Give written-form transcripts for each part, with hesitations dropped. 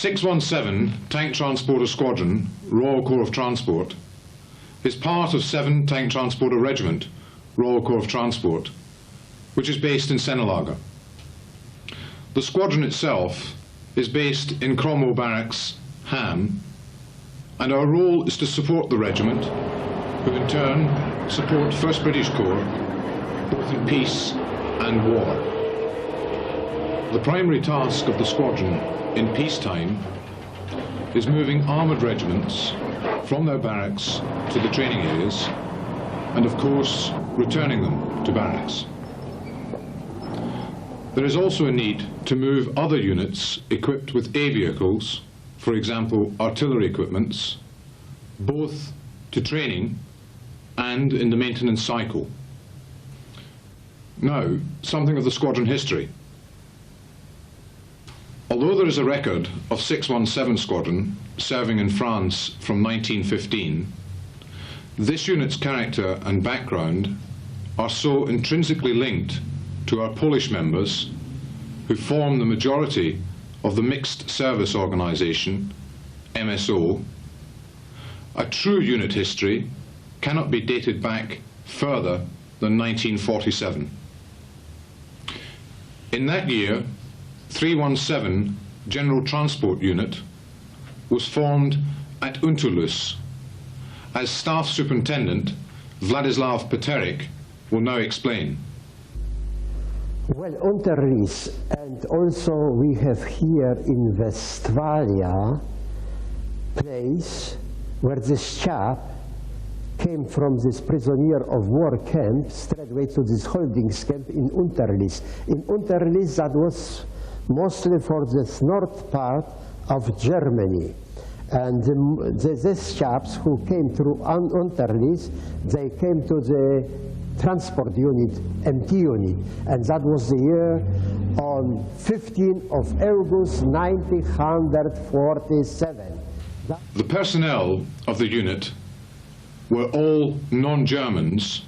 617 Tank Transporter Squadron, Royal Corps of Transport, is part of 7 Tank Transporter Regiment, Royal Corps of Transport, which is based in Senelager. The squadron itself is based in Cromwell Barracks, Ham, and our role is to support the regiment, who in turn support 1st British Corps, both in peace and war. The primary task of the squadron in peacetime is moving armoured regiments from their barracks to the training areas and, of course, returning them to barracks. There is also a need to move other units equipped with A vehicles, for example artillery equipments, both to training and in the maintenance cycle. Now, something of the squadron history. Although there is a record of 617 Squadron serving in France from 1915, this unit's character and background are so intrinsically linked to our Polish members, who form the majority of the Mixed Service Organisation, MSO. A true unit history cannot be dated back further than 1947. In that year, 317 General Transport Unit was formed at Unterlüß, as Staff Superintendent Władysław Peterik will now explain. Well, Unterlüß, and also we have here in Westphalia place where this chap came from this prisoner of war camp straightway to this holdings camp in Unterlüß. In Unterlüß, that was mostly for this north part of Germany. And these chaps who came through Unterlüß, they came to the transport unit, MT unit, and that was the year on 15th of August 1947. The personnel of the unit were all non-Germans,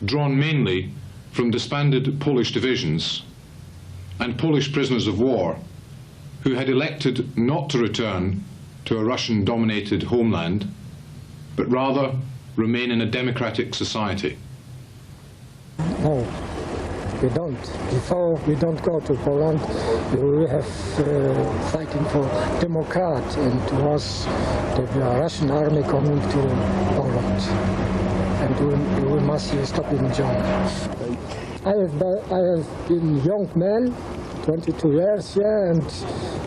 drawn mainly from disbanded Polish divisions and Polish prisoners of war who had elected not to return to a Russian-dominated homeland, but rather remain in a democratic society. No, we don't. Before we don't go to Poland, we have fighting for Democrat, and was the Russian army coming to Poland, and we must stop in Germany. I have been young man, 22 years, yeah, and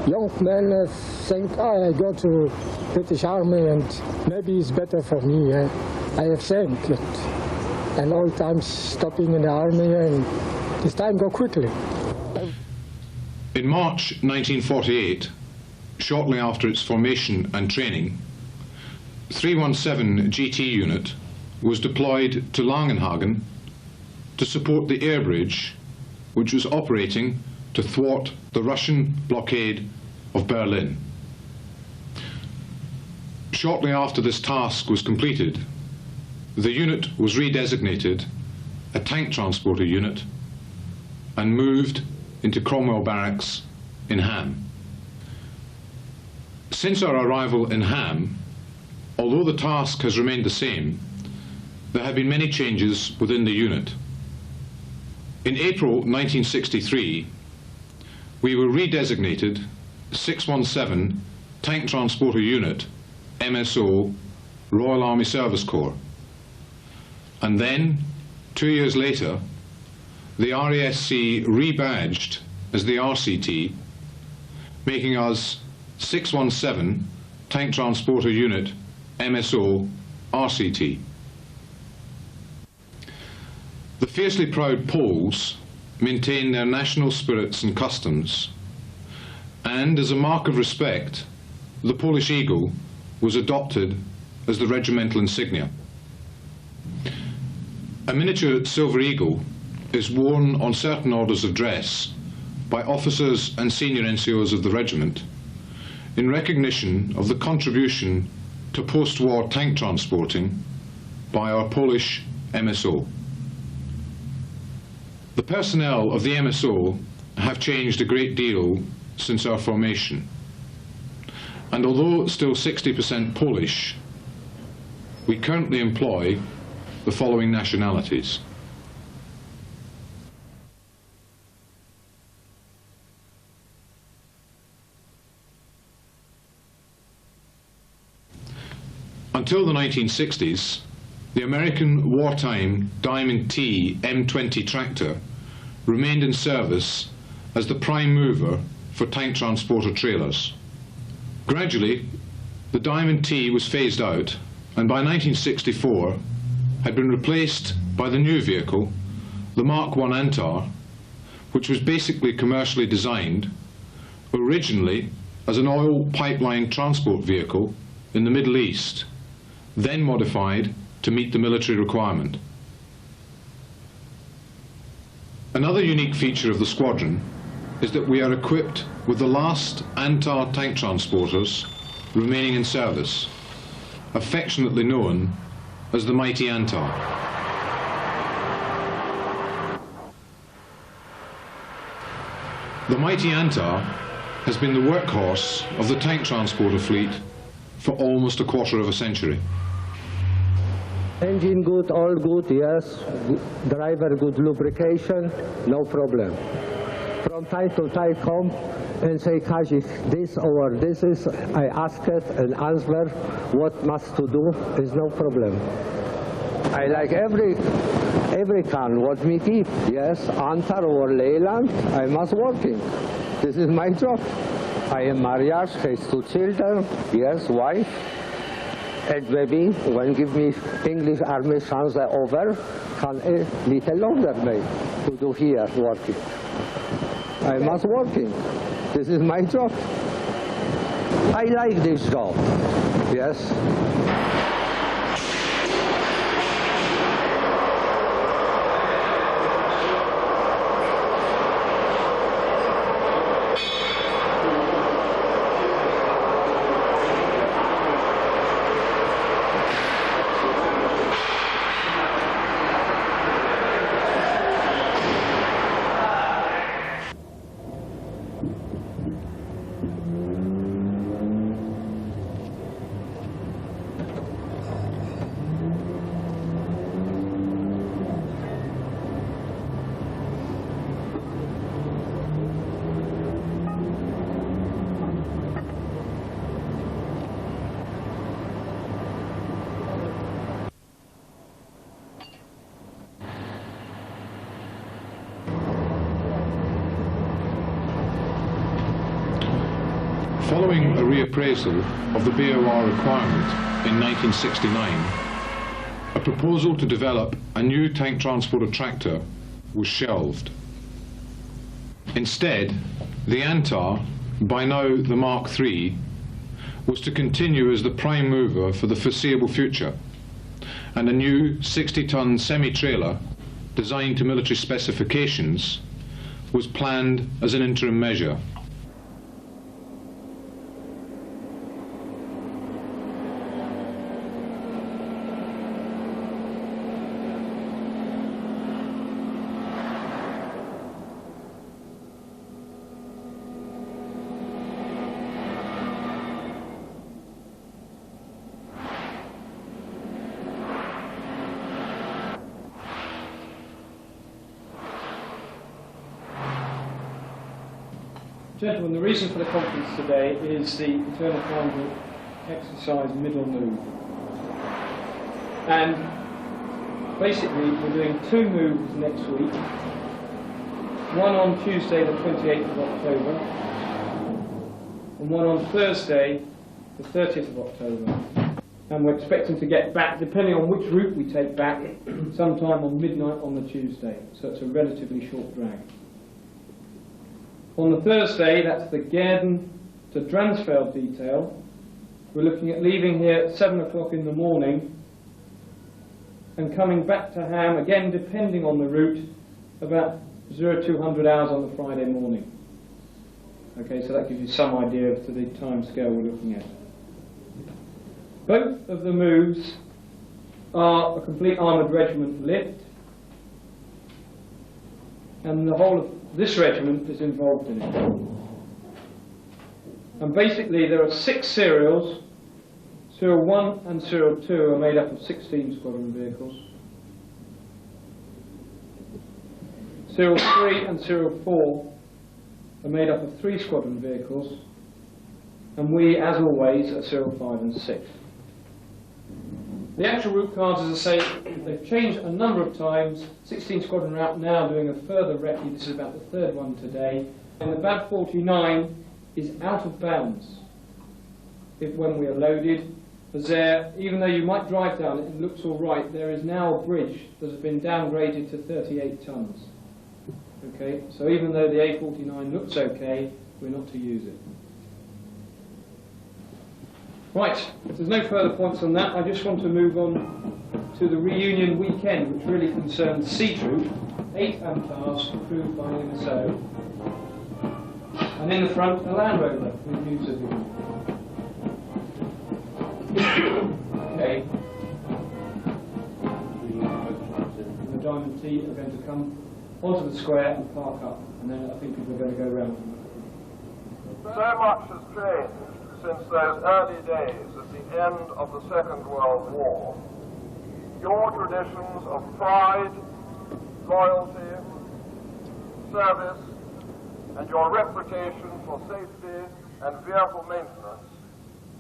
young men think, I go to British army and maybe it's better for me. Yeah. I have think it. And all times stopping in the army, and this time go quickly. In March 1948, shortly after its formation and training, 317 GT unit was deployed to Langenhagen to support the air bridge, which was operating to thwart the Russian blockade of Berlin. Shortly after this task was completed, the unit was redesignated a tank transporter unit and moved into Cromwell Barracks in Ham. Since our arrival in Ham, although the task has remained the same, there have been many changes within the unit. In April 1963, we were redesignated 617 Tank Transporter Unit, MSO, Royal Army Service Corps. And then, 2 years later, the RASC rebadged as the RCT, making us 617 Tank Transporter Unit, MSO, RCT. The fiercely proud Poles maintain their national spirits and customs, and as a mark of respect, the Polish eagle was adopted as the regimental insignia. A miniature silver eagle is worn on certain orders of dress by officers and senior NCOs of the regiment in recognition of the contribution to post-war tank transporting by our Polish MSO. The personnel of the MSO have changed a great deal since our formation. And although still 60% Polish, we currently employ the following nationalities. Until the 1960s, the American wartime Diamond T M20 tractor remained in service as the prime mover for tank transporter trailers. Gradually, the Diamond T was phased out and by 1964 had been replaced by the new vehicle, the Mark I Antar, which was basically commercially designed, originally as an oil pipeline transport vehicle in the Middle East, then modified to meet the military requirement. Another unique feature of the squadron is that we are equipped with the last Antar tank transporters remaining in service, affectionately known as the Mighty Antar. The Mighty Antar has been the workhorse of the tank transporter fleet for almost a quarter of a century. Engine good, all good, yes. Driver good lubrication, no problem. From time to time come and say, Kazik, this or this is, I ask it and answer what must to do, is no problem. I like every can what me keep, yes, Antar or Leyland, I must working. This is my job. I am married, has 2 children, yes, wife. And maybe when give me English army chance over, can a little longer maybe to do here working. I must working. This is my job. I like this job. Yes. Following a reappraisal of the BAOR requirement in 1969, a proposal to develop a new tank transporter tractor was shelved. Instead, the Antar, by now the Mark III, was to continue as the prime mover for the foreseeable future, and a new 60-ton semi-trailer designed to military specifications was planned as an interim measure. Gentlemen, the reason for the conference today is the Eternal Triangle exercise middle move. And basically we're doing 2 moves next week. One on Tuesday the 28th of October and one on Thursday the 30th of October. And we're expecting to get back, depending on which route we take back, sometime on midnight on the Tuesday. So it's a relatively short drag. On the Thursday, that's the Gaarden to Dransfeld detail. We're looking at leaving here at 7 o'clock in the morning and coming back to Ham, again depending on the route, about 0200 hours on the Friday morning. Okay, so that gives you some idea of the time scale we're looking at. Both of the moves are a complete armoured regiment lift, and the whole of this regiment is involved in it. And basically there are 6 serials. Serial 1 and Serial 2 are made up of 16 squadron vehicles. Serial 3 and Serial 4 are made up of 3 squadron vehicles. And we, as always, are Serial 5 and 6. The actual route cards, as I say, they've changed a number of times. 16 Squadron are out now doing a further recce. This is about the 3rd one today. And the BAD 49 is out of bounds when we are loaded. As there, even though you might drive down it, it looks all right, there is now a bridge that has been downgraded to 38 tons. Okay, so even though the A49 looks okay, we're not to use it. Right, if there's no further points on that, I just want to move on to the reunion weekend, which really concerns Sea Troop, 8 AMTARs crewed by MSO, and in the front a Land Rover with new civilian. Okay. The Diamond T are going to come onto the square and park up, and then I think people are going to go around. So much has changed since those early days at the end of the Second World War. Your traditions of pride, loyalty, service, and your reputation for safety and vehicle maintenance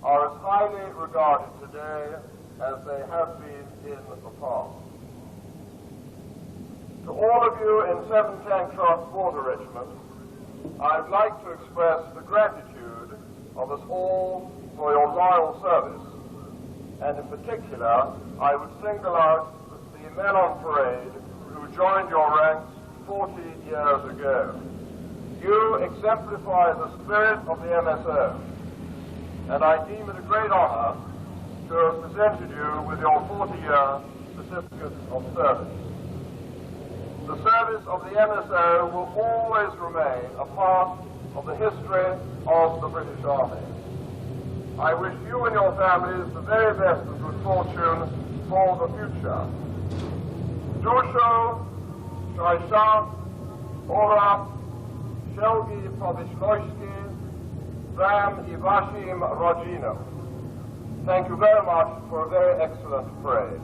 are as highly regarded today as they have been in the past. To all of you in 7 Tank Transporter Regiment, I'd like to express the gratitude of us all for your loyal service, and in particular, I would single out the men on parade who joined your ranks 40 years ago. You exemplify the spirit of the MSO, and I deem it a great honor to have presented you with your 40-year certificate of service. The service of the MSO will always remain a part of the history of the British Army. I wish you and your families the very best of good fortune for the future. Duszo, Szczęścia, Ora, Szelgi Powyślojski, Wam I Waszym Rodzinom. Thank you very much for a very excellent parade.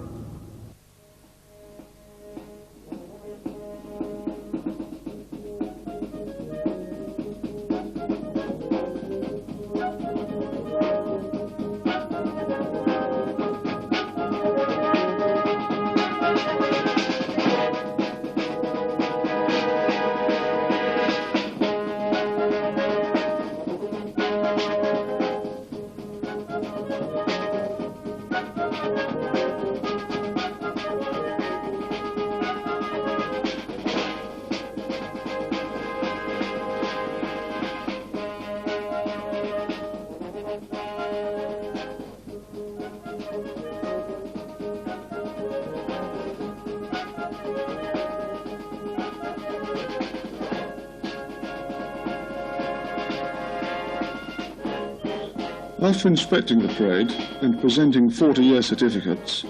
After inspecting the parade and presenting 40-year certificates,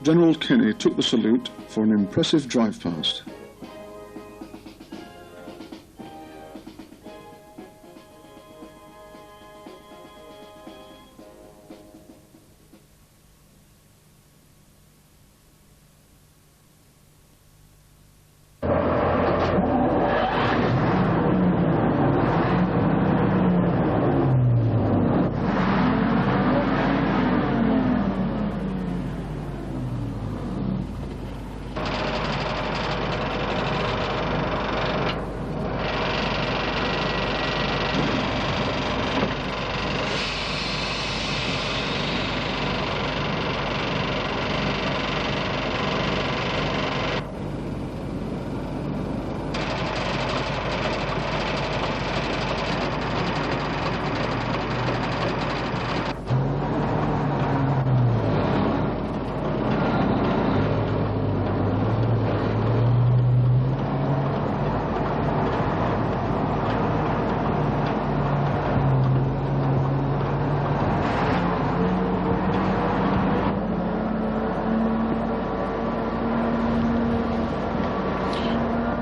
General Kenny took the salute for an impressive drive past.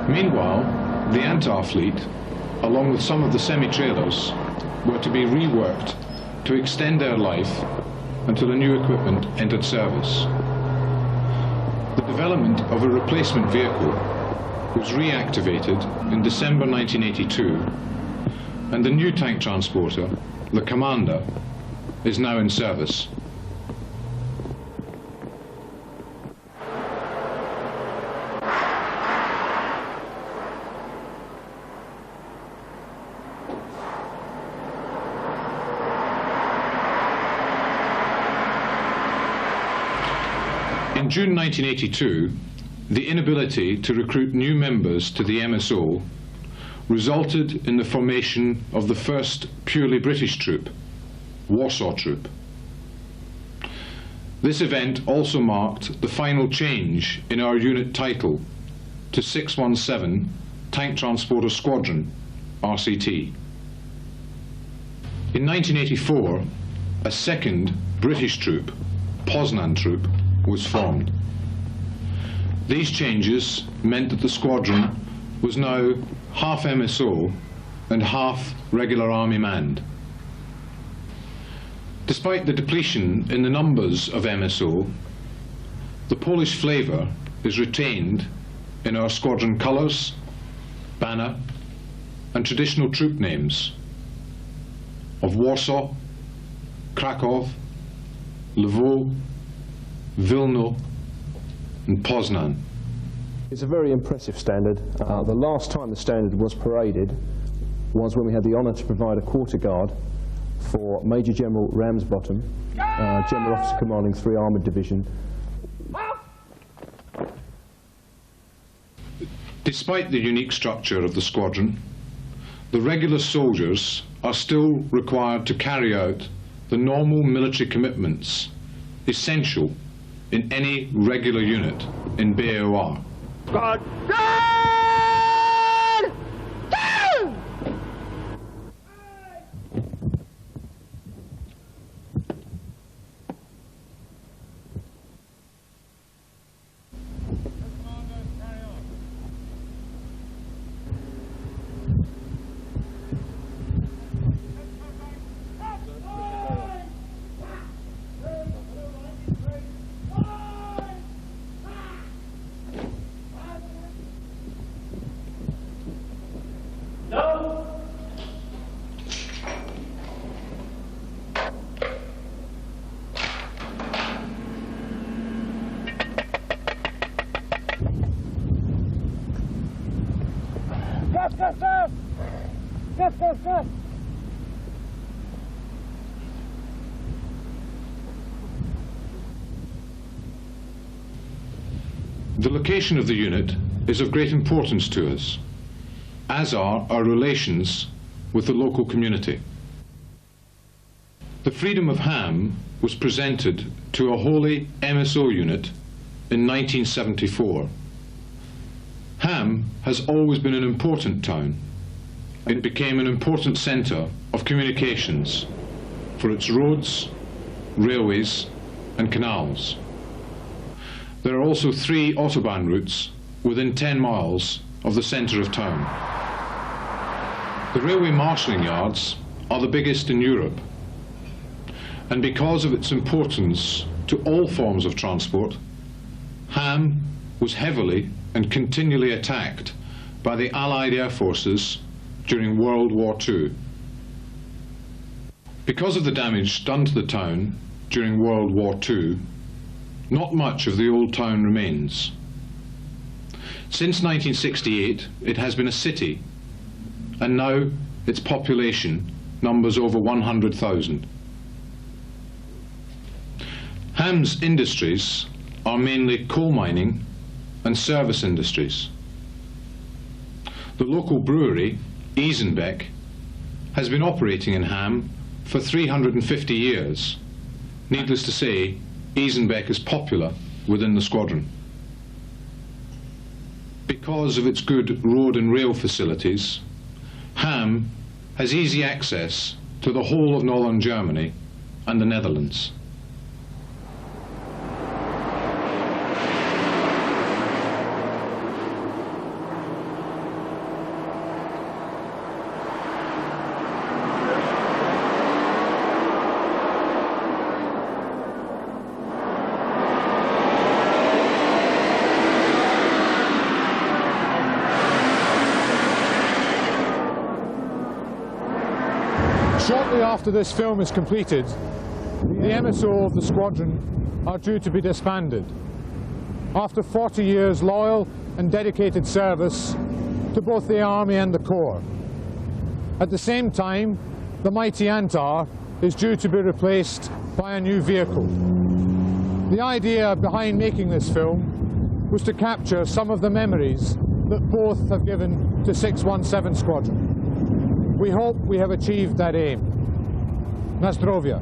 Meanwhile, the AMTAR fleet, along with some of the semi-trailers, were to be reworked to extend their life until the new equipment entered service. The development of a replacement vehicle was reactivated in December 1982, and the new tank transporter, the Commander, is now in service. In June 1982, the inability to recruit new members to the MSO resulted in the formation of the first purely British troop, Warsaw Troop. This event also marked the final change in our unit title to 617 Tank Transporter Squadron, RCT. In 1984, a second British troop, Poznan Troop, was formed. These changes meant that the squadron was now half MSO and half regular army manned. Despite the depletion in the numbers of MSO, the Polish flavour is retained in our squadron colours, banner and traditional troop names of Warsaw, Krakow, Lwów, Wilno and Poznan. It's a very impressive standard. The last time the standard was paraded was when we had the honour to provide a quarter guard for Major General Ramsbottom, General Officer Commanding 3 Armoured Division. Despite the unique structure of the squadron, the regular soldiers are still required to carry out the normal military commitments essential in any regular unit in BAOR. The location of the unit is of great importance to us, as are our relations with the local community. The freedom of Ham was presented to a wholly MSO unit in 1974. Ham has always been an important town. It became an important centre of communications for its roads, railways and canals. There are also 3 autobahn routes within 10 miles of the centre of town. The railway marshalling yards are the biggest in Europe, and because of its importance to all forms of transport, Ham was heavily and continually attacked by the Allied air forces during World War II. Because of the damage done to the town during World War II, not much of the old town remains. Since 1968, it has been a city, and now its population numbers over 100,000. Ham's industries are mainly coal mining and service industries. The local brewery, Isenbeck, has been operating in Ham for 350 years. Needless to say, Isenbeck is popular within the squadron. Because of its good road and rail facilities, Ham has easy access to the whole of northern Germany and the Netherlands. Shortly after this film is completed, the MSO of the squadron are due to be disbanded, after 40 years loyal and dedicated service to both the Army and the Corps. At the same time, the mighty Antar is due to be replaced by a new vehicle. The idea behind making this film was to capture some of the memories that both have given to 617 Squadron. We hope we have achieved that aim. Na zdrowie.